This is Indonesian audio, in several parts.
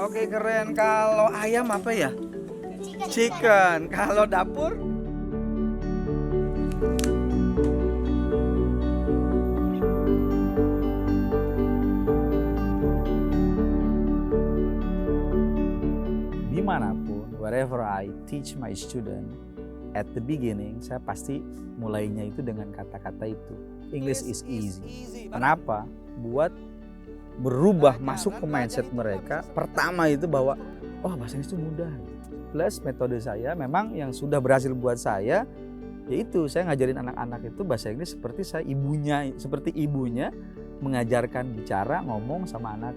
Oke, keren. Kalau ayam apa ya? Chicken. Kalau dapur? Dimanapun, wherever I teach my student, at the beginning saya pasti mulainya itu dengan kata-kata itu. English is easy. Kenapa? Buat berubah masuk ke mindset mereka. Pertama itu bahwa bahasa Inggris itu mudah. Plus metode saya memang yang sudah berhasil buat saya, yaitu saya ngajarin anak-anak itu bahasa Inggris seperti ibunya mengajarkan bicara ngomong sama anak.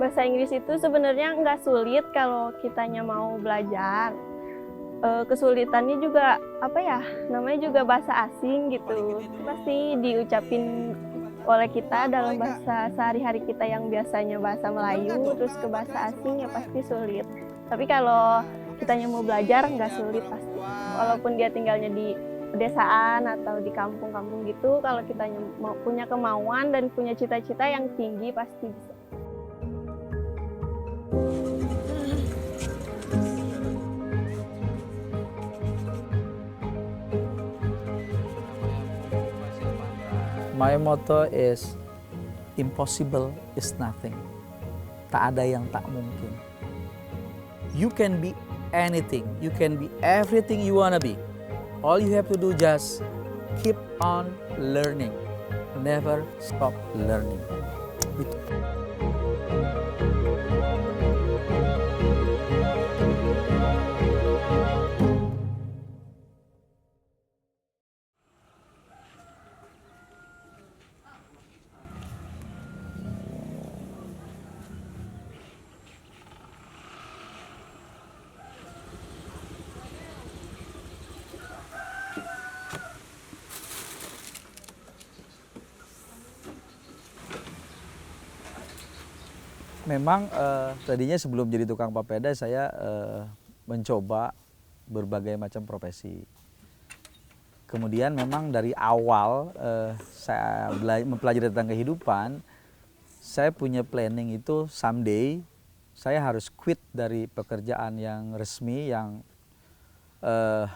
Bahasa Inggris itu sebenarnya nggak sulit kalau kitanya mau belajar. Kesulitannya juga namanya juga bahasa asing gitu. Pasti diucapin oleh kita dalam bahasa sehari-hari kita yang biasanya bahasa Melayu, terus ke bahasa asing ya pasti sulit. Tapi kalau kitanya mau belajar nggak sulit pasti. Walaupun dia tinggalnya di pedesaan atau di kampung-kampung gitu, kalau kitanya mau punya kemauan dan punya cita-cita yang tinggi pasti bisa. My motto is impossible is nothing. Tak ada yang tak mungkin. You can be anything. You can be everything you wanna be. All you have to do just keep on learning. Never stop learning. Memang tadinya sebelum jadi tukang papeda saya mencoba berbagai macam profesi. Kemudian memang dari awal saya mempelajari tentang kehidupan, saya punya planning itu someday saya harus quit dari pekerjaan yang resmi yang 8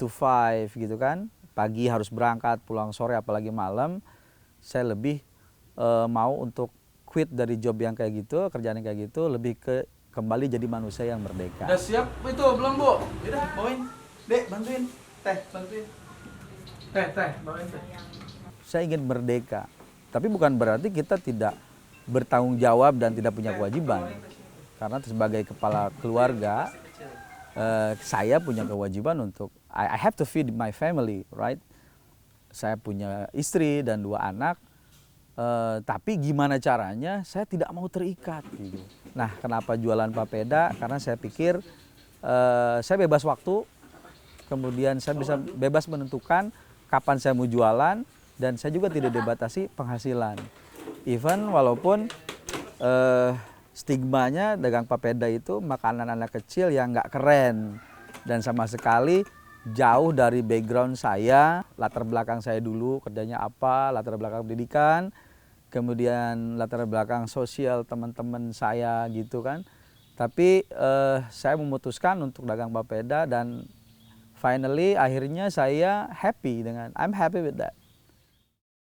to 5 gitu kan. Pagi harus berangkat, pulang sore apalagi malam. Saya lebih mau untuk quit dari job yang kayak gitu, kerjaan yang kayak gitu, lebih ke kembali jadi manusia yang merdeka. Udah siap itu belum, Bu? Udah, bawain. Dek, bantuin. Teh, bantuin. Teh, bawain teh. Saya ingin merdeka, tapi bukan berarti kita tidak bertanggung jawab dan tidak punya kewajiban. Karena sebagai kepala keluarga, saya punya kewajiban untuk I have to feed my family, right? Saya punya istri dan 2 anak. Tapi gimana caranya saya tidak mau terikat gitu. Nah, kenapa jualan papeda? Karena saya pikir saya bebas waktu, kemudian saya bisa bebas menentukan kapan saya mau jualan, dan saya juga tidak dibatasi penghasilan. Even walaupun stigmanya dagang papeda itu makanan anak kecil yang nggak keren dan sama sekali jauh dari background saya, latar belakang saya dulu kerjanya apa, latar belakang pendidikan, kemudian latar belakang sosial teman-teman saya gitu kan. Tapi saya memutuskan untuk dagang papeda dan finally akhirnya saya I'm happy with that.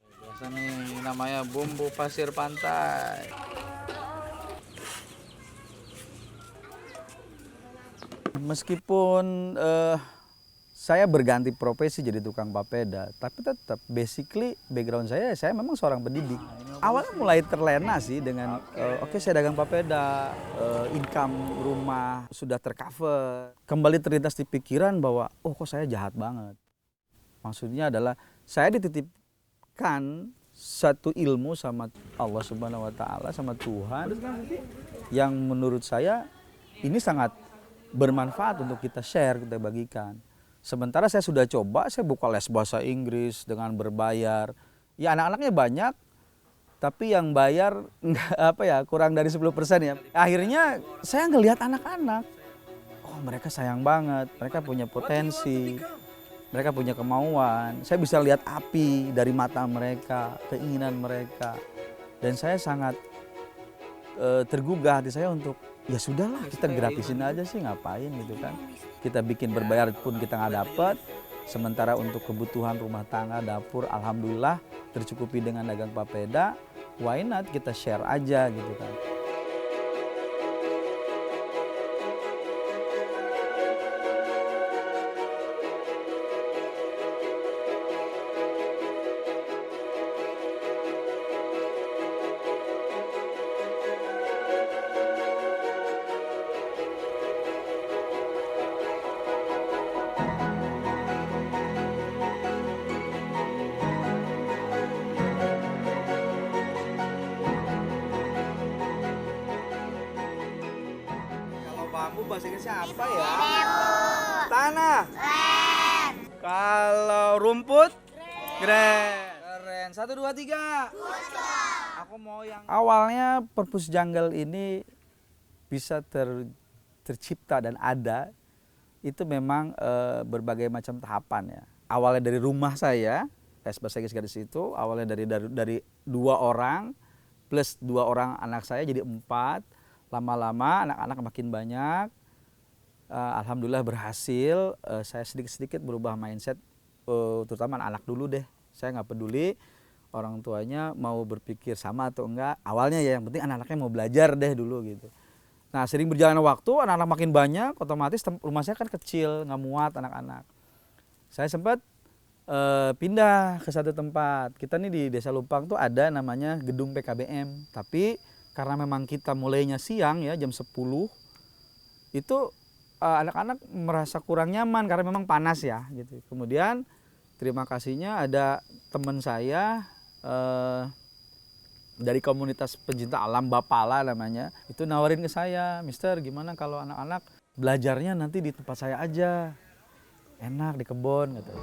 Biasa nih namanya bumbu pasir pantai. Meskipun saya berganti profesi jadi tukang papeda, tapi tetap basically background saya memang seorang pendidik. Awalnya mulai terlena sih dengan saya dagang papeda, income rumah sudah tercover. Kembali terlintas di pikiran bahwa kok saya jahat banget. Maksudnya adalah saya dititipkan satu ilmu sama Allah Subhanahu wa taala, sama Tuhan, yang menurut saya ini sangat bermanfaat untuk kita share, kita bagikan. Sementara saya sudah coba, saya buka les bahasa Inggris dengan berbayar. Ya anak-anaknya banyak, tapi yang bayar kurang dari 10% ya. Akhirnya saya ngelihat anak-anak, mereka sayang banget, mereka punya potensi. mereka punya kemauan. Saya bisa lihat api dari mata mereka, keinginan mereka. Dan saya sangat tergugah hati saya untuk ya sudahlah kita gratisin aja sih, ngapain gitu kan. Kita bikin berbayar pun kita nggak dapet. Sementara untuk kebutuhan rumah tangga, dapur, alhamdulillah tercukupi dengan dagang papeda. Why not kita share aja gitu kan. Kalau bambu bahasa Inggrisnya apa ya? Tanah. Kalau rumput? Keren. 1, 2, 3. Aku mau yang awalnya Purpose Jungle ini bisa tercipta dan ada itu memang berbagai macam tahapan ya. Awalnya dari rumah saya, bahasa Inggris gadis itu awalnya dari 2 orang plus 2 orang anak saya jadi 4. Lama-lama anak-anak makin banyak. Alhamdulillah berhasil. Saya sedikit-sedikit berubah mindset, terutama anak-anak dulu deh. Saya nggak peduli orang tuanya mau berpikir sama atau enggak. Awalnya ya yang penting anak-anaknya mau belajar deh dulu gitu. Nah sering berjalannya waktu, anak-anak makin banyak, otomatis rumah saya kan kecil, nggak muat anak-anak. Saya sempat pindah ke satu tempat. Kita nih di Desa Lumpang tuh ada namanya gedung PKBM. Tapi karena memang kita mulainya siang ya jam 10, itu anak-anak merasa kurang nyaman karena memang panas ya gitu. Kemudian terima kasihnya ada teman saya dari komunitas pencinta alam Bapala namanya, itu nawarin ke saya, Mister gimana kalau anak-anak belajarnya nanti di tempat saya aja, enak di kebun gitu.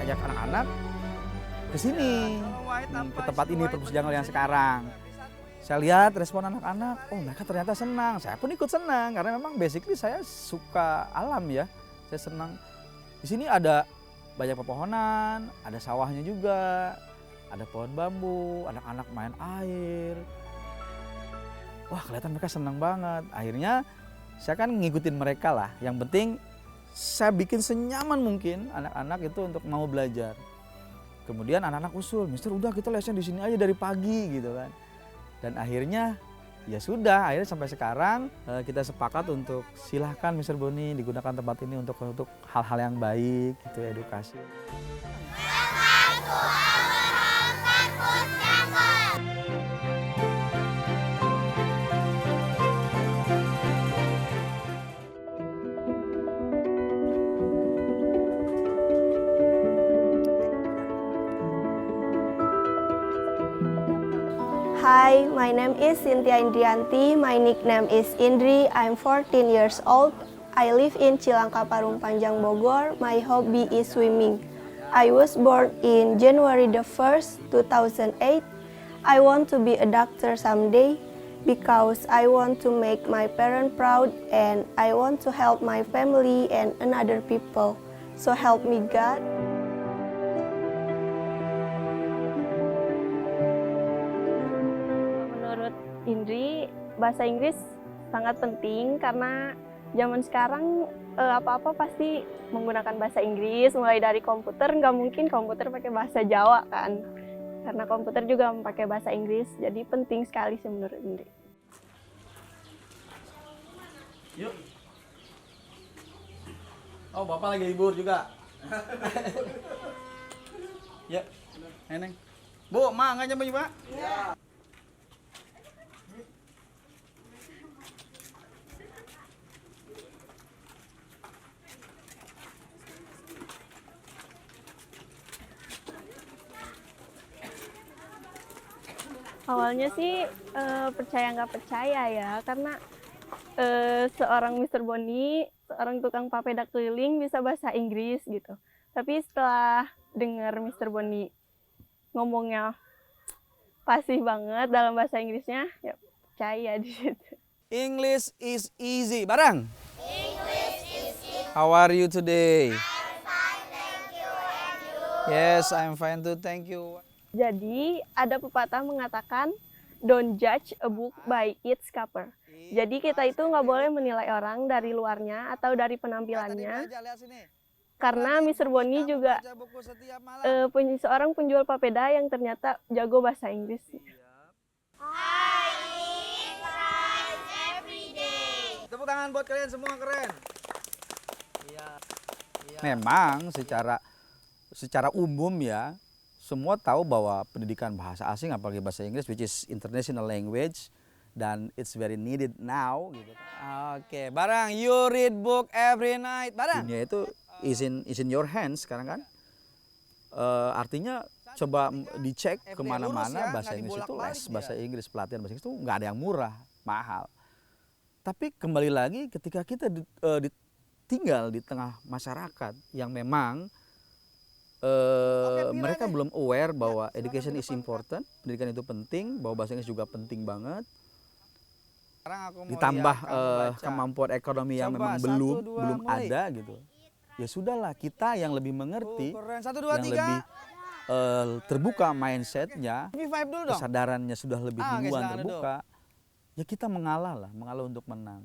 Ajak anak-anak ke sini, ke tempat ini Purpose Jungle yang sekarang. Saya lihat respon anak-anak, oh mereka ternyata senang. Saya pun ikut senang karena memang basically saya suka alam ya. Saya senang. Di sini ada banyak pepohonan, ada sawahnya juga, ada pohon bambu, anak-anak main air. Wah kelihatan mereka senang banget. Akhirnya saya kan ngikutin mereka lah. Yang penting saya bikin senyaman mungkin anak-anak itu untuk mau belajar. Kemudian anak-anak usul, Mister udah kita lesnya di sini aja dari pagi gitu kan. Dan akhirnya ya sudah, akhirnya sampai sekarang kita sepakat untuk silahkan Mister Boni digunakan tempat ini untuk hal-hal yang baik gitu, edukasi. Hi, my name is Cynthia Indrianti. My nickname is Indri. I'm 14 years old. I live in Cilangka Parung Panjang, Bogor. My hobby is swimming. I was born in January the 1st, 2008. I want to be a doctor someday because I want to make my parents proud and I want to help my family and another people. So help me God. Indri, bahasa Inggris sangat penting karena zaman sekarang apa-apa pasti menggunakan bahasa Inggris, mulai dari komputer, nggak mungkin komputer pakai bahasa Jawa kan, karena komputer juga pakai bahasa Inggris, jadi penting sekali sih menurut Indri. Yuk. Oh, Bapak lagi libur juga. Ya, Neneng. Bu, Ma, nggak nyampe Pak? Iya. Awalnya sih percaya nggak percaya ya, karena seorang Mister Boni, seorang tukang papeda keliling bisa bahasa Inggris gitu. Tapi setelah dengar Mister Boni ngomongnya fasih banget dalam bahasa Inggrisnya, ya percaya di situ. English is easy. Barang. How are you today? I'm fine, thank you. And you? Yes, I'm fine too, thank you. Jadi ada pepatah mengatakan, don't judge a book by its cover. Jadi kita itu nggak boleh menilai orang dari luarnya atau dari penampilannya. Karena Mister Boni juga seorang penjual papeda yang ternyata jago bahasa Inggris. Tepuk tangan buat kalian semua, keren. Memang secara umum ya, semua tahu bahwa pendidikan bahasa asing, apalagi bahasa Inggris, which is international language, dan it's very needed now. Gitu. Oke, Barang, you read book every night. Barang. Dunia itu is in your hands sekarang kan. Artinya coba dicek kemana-mana bahasa Inggris itu les, bahasa Inggris, pelatihan bahasa Inggris itu nggak ada yang murah, mahal. Tapi kembali lagi ketika kita tinggal di tengah masyarakat yang memang mereka belum aware bahwa education is important, pendidikan itu penting, bahwa bahasa Inggris juga penting banget. Ditambah kemampuan ekonomi yang memang belum ada gitu. Ya sudahlah, kita yang lebih mengerti, yang lebih terbuka mindsetnya, kesadarannya sudah lebih duluan terbuka, ya kita mengalah untuk menang.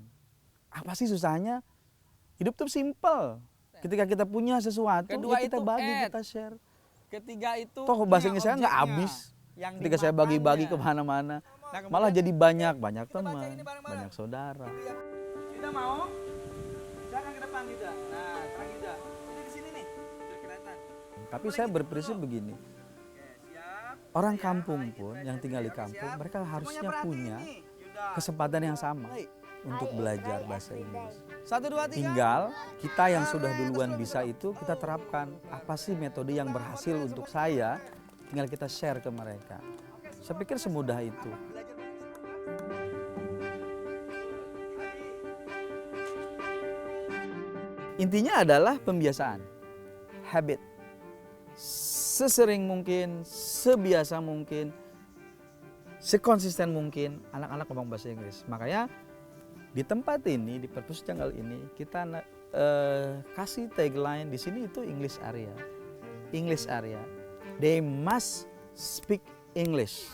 Apa sih susahnya? Hidup tuh simple. Ketika kita punya sesuatu, ya kita bagi, kita share. Ketiga itu Toh bahasa Inggris saya nggak habis. Ketika saya bagi-bagi kemana-mana, malah jadi banyak teman, banyak saudara. Kita mau? Silakan ke depan Yuda. Nah, sekarang Yuda. Ini di sini nih, biar kelihatan. Tapi saya berprinsip begini. Orang kampung pun yang tinggal di kampung, mereka harusnya punya kesempatan yang sama untuk belajar bahasa Inggris. 1, 2, 3. Tinggal kita yang sudah duluan bisa itu kita terapkan. Apa sih metode yang berhasil untuk saya? Tinggal kita share ke mereka. Saya pikir semudah itu. Intinya adalah pembiasaan, habit. Sesering mungkin, sebiasa mungkin, sekonsisten mungkin anak-anak ngomong bahasa Inggris. Makanya di tempat ini, di Perpus Jungle ini, kita kasih tagline di sini itu English area. English area. They must speak English.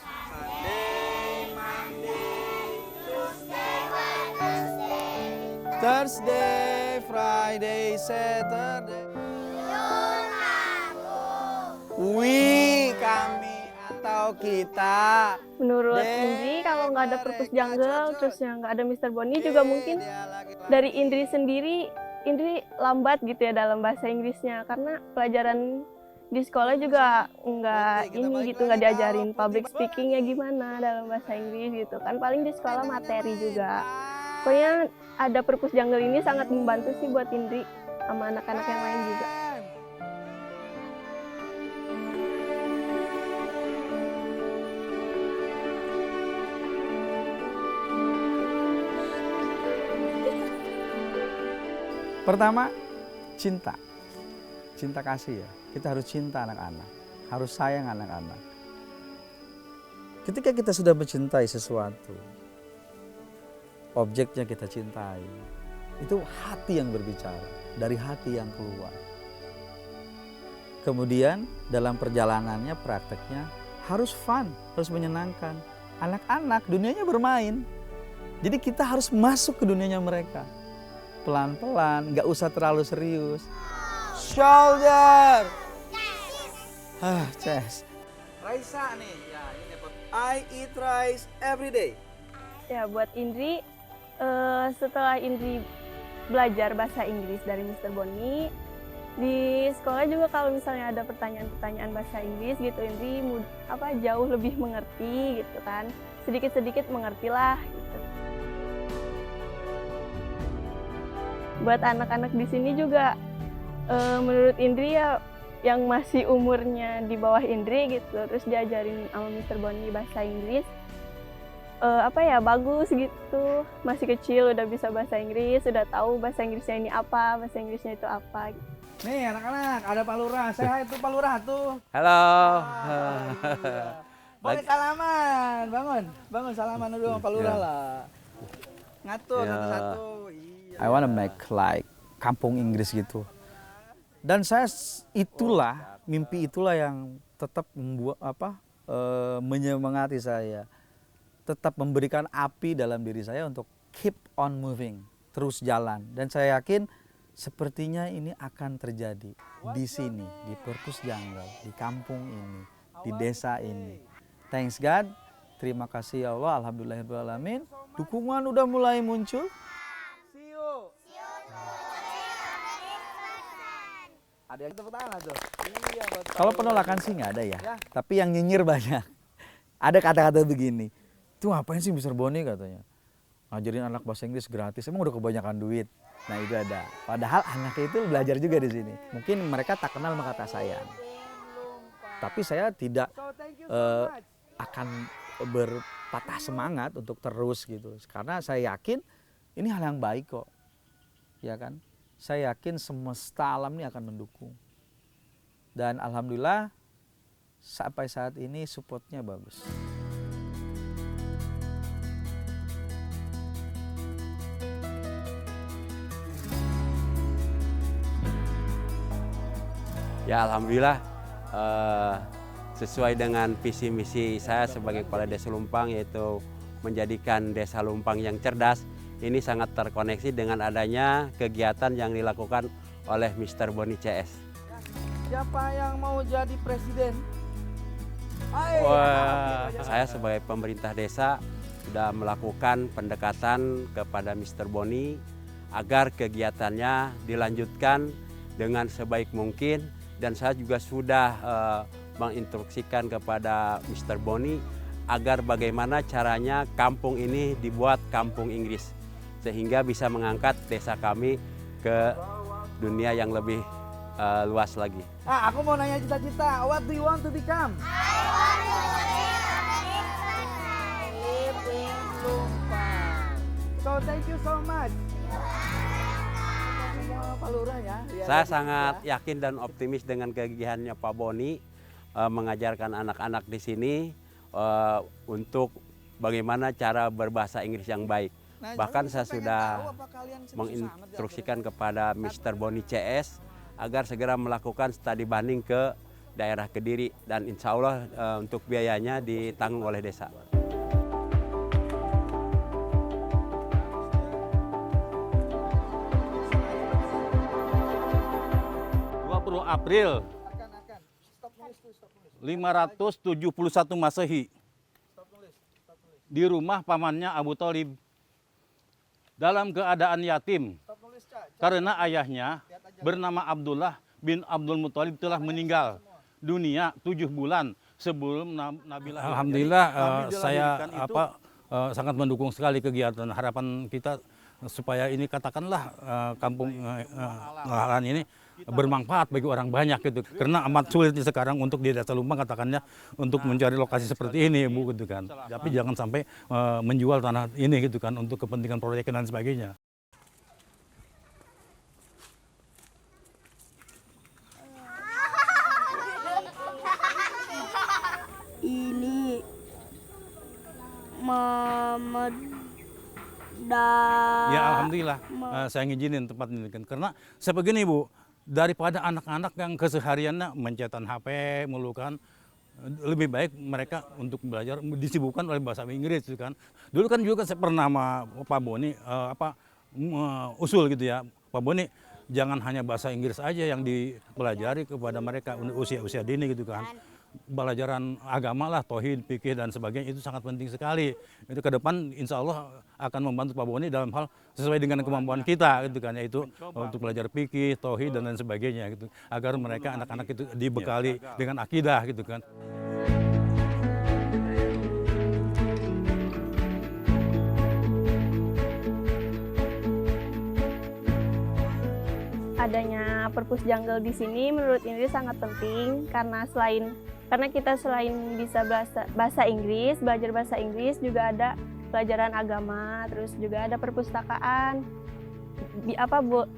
Thursday, Friday, Saturday. Kami atau kita. Menurut Indri, kalau nggak ada Perpus Jungle, terus yang nggak ada Mister Boni juga mungkin dari Indri sendiri, Indri lambat gitu ya dalam bahasa Inggrisnya. Karena pelajaran di sekolah juga nggak nggak diajarin public speakingnya gimana dalam bahasa Inggris gitu kan. Paling di sekolah materi juga. Pokoknya ada Perpus Jungle ini sangat membantu sih buat Indri sama anak-anak yang lain juga. Pertama, cinta kasih ya. Kita harus cinta anak-anak, harus sayang anak-anak. Ketika kita sudah mencintai sesuatu, objeknya kita cintai, itu hati yang berbicara, dari hati yang keluar. Kemudian dalam perjalanannya, prakteknya harus fun, harus menyenangkan. Anak-anak dunianya bermain, jadi kita harus masuk ke dunianya mereka. Pelan-pelan, nggak usah terlalu serius. Shoulder. Chest. Raisa nih, ya ini dapat. I eat rice every day. Ya buat Indri, setelah Indri belajar bahasa Inggris dari Mister Boni, di sekolah juga kalau misalnya ada pertanyaan-pertanyaan bahasa Inggris gitu, Indri jauh lebih mengerti gitu kan. Sedikit-sedikit mengertilah gitu. Buat anak-anak di sini juga, menurut Indri ya yang masih umurnya di bawah Indri gitu, terus diajarin sama Mister Boni bahasa Inggris, bagus gitu. Masih kecil udah bisa bahasa Inggris, udah tahu bahasa Inggrisnya ini apa, bahasa Inggrisnya itu apa. Nih anak-anak, ada Pak Lurah. Saya itu Pak Lurah tuh. Halo. Iya. Boleh salaman, bangun salaman dulu sama Pak Lurah lah. Ngatur satu-satu. Iya. I wanna make like kampung Inggris gitu. Dan saya mimpi itulah yang tetap menyemangati saya. Tetap memberikan api dalam diri saya untuk keep on moving, terus jalan. Dan saya yakin sepertinya ini akan terjadi di sini, di Purpose Jungle, di kampung ini, di desa ini. Thanks God, terima kasih ya Allah, alhamdulillahirrahmanirrahim. Dukungan udah mulai muncul. See you. Ada yang tepuk tangan tuh. Iya, kalau penolakan sih nggak ada ya, tapi yang nyinyir banyak. Ada kata-kata begini, tuh ngapain sih Mr. Boni katanya, ngajarin anak bahasa Inggris gratis, emang udah kebanyakan duit. Nah itu ada. Padahal anaknya itu belajar juga di sini. Mungkin mereka tak kenal sama kata sayang. Tapi saya tidak akan berpatah semangat untuk terus gitu. Karena saya yakin ini hal yang baik kok. Ya kan? Saya yakin semesta alam ini akan mendukung. Dan alhamdulillah sampai saat ini supportnya bagus. Ya alhamdulillah sesuai dengan visi misi saya sebagai kepala Desa Lumpang, yaitu menjadikan Desa Lumpang yang cerdas. Ini sangat terkoneksi dengan adanya kegiatan yang dilakukan oleh Mr. Boni CS. Siapa yang mau jadi presiden? Wah, saya sebagai pemerintah desa sudah melakukan pendekatan kepada Mr. Boni agar kegiatannya dilanjutkan dengan sebaik mungkin, dan saya juga sudah menginstruksikan kepada Mr. Boni agar bagaimana caranya kampung ini dibuat kampung Inggris sehingga bisa mengangkat desa kami ke dunia yang lebih luas lagi. Aku mau nanya cita-cita. What do you want to become? I want to live in Lumpang. So thank you so much. Pak Lurah ya. Saya sangat yakin dan optimis dengan kegiatannya Pak Boni mengajarkan anak-anak di sini untuk bagaimana cara berbahasa Inggris yang baik. Bahkan saya sudah menginstruksikan kepada Mr. Boni CS agar segera melakukan studi banding ke daerah Kediri, dan insya Allah untuk biayanya ditanggung oleh desa. 20 April 571 Masehi di rumah pamannya Abu Thalib dalam keadaan yatim karena ayahnya bernama Abdullah bin Abdul Muthalib telah meninggal dunia 7 bulan sebelum Nabi lahir. Alhamdulillah saya sangat mendukung sekali kegiatan. Harapan kita supaya ini katakanlah kampung Ngalan ini bermanfaat bagi orang banyak gitu, karena amat sulit sekarang untuk di Desa Lumpang katakannya untuk mencari lokasi seperti ini Bu gitu kan. Tapi jangan sampai menjual tanah ini gitu kan untuk kepentingan proyek dan sebagainya. Ini Muhammad Ya alhamdulillah saya ngizinin tempat ini kan, karena saya begini Bu, daripada anak-anak yang kesehariannya mencetak HP mulu kan, lebih baik mereka untuk belajar disibukkan oleh bahasa Inggris gitu kan. Dulu kan juga saya pernah sama Pak Boni usul gitu ya, Pak Boni jangan hanya bahasa Inggris aja yang dipelajari kepada mereka usia-usia dini gitu kan. Pelajaran agama lah, tauhid, fikih dan sebagainya itu sangat penting sekali. Itu ke depan insya Allah akan membantu Pak Boni dalam hal sesuai dengan kemampuan kita gitu kan, yaitu untuk belajar fikih, tauhid dan lain sebagainya gitu, agar mereka anak-anak itu dibekali dengan akidah gitu kan. Adanya Purpose Jungle di sini menurut Indri sangat penting karena kita selain bisa bahasa Inggris, belajar bahasa Inggris juga ada pelajaran agama, terus juga ada perpustakaan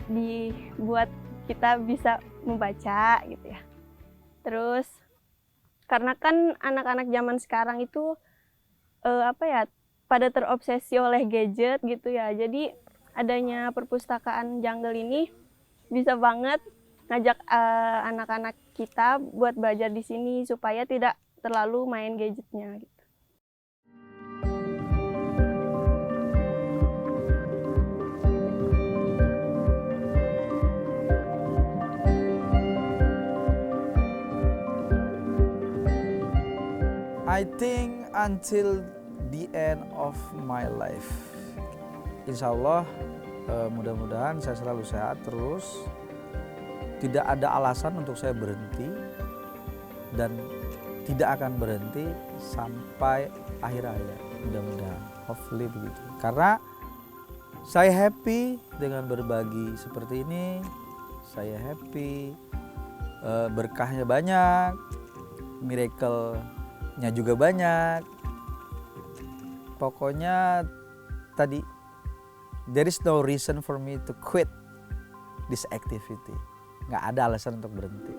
dibuat kita bisa membaca gitu ya. Terus karena kan anak-anak zaman sekarang itu pada terobsesi oleh gadget gitu ya. Jadi adanya perpustakaan Jungle ini bisa banget ngajak anak-anak kita buat belajar di sini supaya tidak terlalu main gadgetnya gitu. I think until the end of my life, insya Allah mudah-mudahan saya selalu sehat terus, tidak ada alasan untuk saya berhenti dan tidak akan berhenti sampai akhir hayat, mudah-mudahan, hopefully begitu. Karena saya happy dengan berbagi seperti ini, saya happy, berkahnya banyak, miracle-nya juga banyak. Pokoknya tadi, there is no reason for me to quit this activity. Nggak ada alasan untuk berhenti.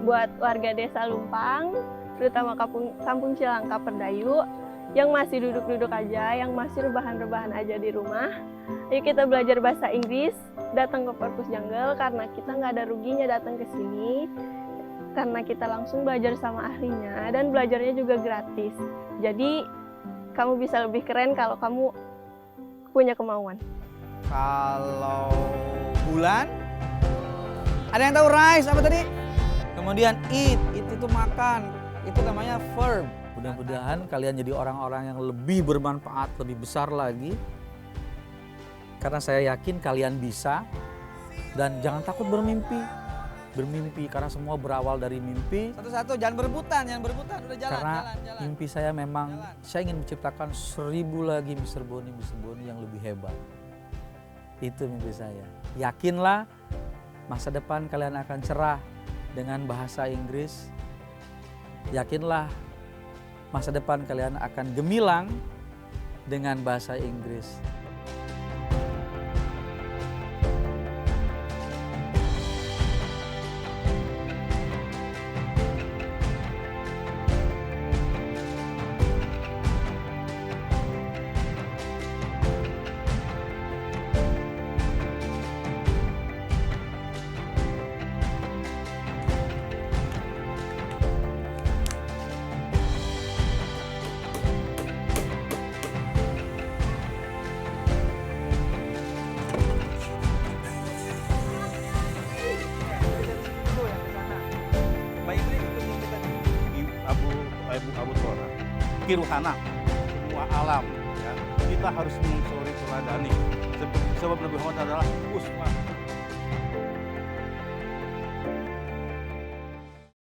Buat warga desa Lumpang, terutama kampung Cilangkap Perdayu, yang masih duduk-duduk aja, yang masih rebahan-rebahan aja di rumah, ayo kita belajar bahasa Inggris, datang ke Perpus Jungle karena kita nggak ada ruginya datang ke sini, karena kita langsung belajar sama ahlinya dan belajarnya juga gratis. Jadi kamu bisa lebih keren kalau kamu punya kemauan. Kalau bulan, ada yang tahu rice apa tadi? Kemudian eat, itu makan, itu namanya verb. Mudah-mudahan kalian jadi orang-orang yang lebih bermanfaat, lebih besar lagi. Karena saya yakin kalian bisa. Dan jangan takut bermimpi. Bermimpi karena semua berawal dari mimpi. Satu-satu, jangan berebutan, udah jalan. Karena mimpi saya memang, saya ingin menciptakan 1000 lagi Mr. Boni yang lebih hebat. Itu mimpi saya. Yakinlah masa depan kalian akan cerah dengan bahasa Inggris. Yakinlah masa depan kalian akan gemilang dengan bahasa Inggris. Abu Tora, Kiruhana, semua alam, ya. Kita harus mensuuri teladani. Sebab Nabi Muhammad adalah uswah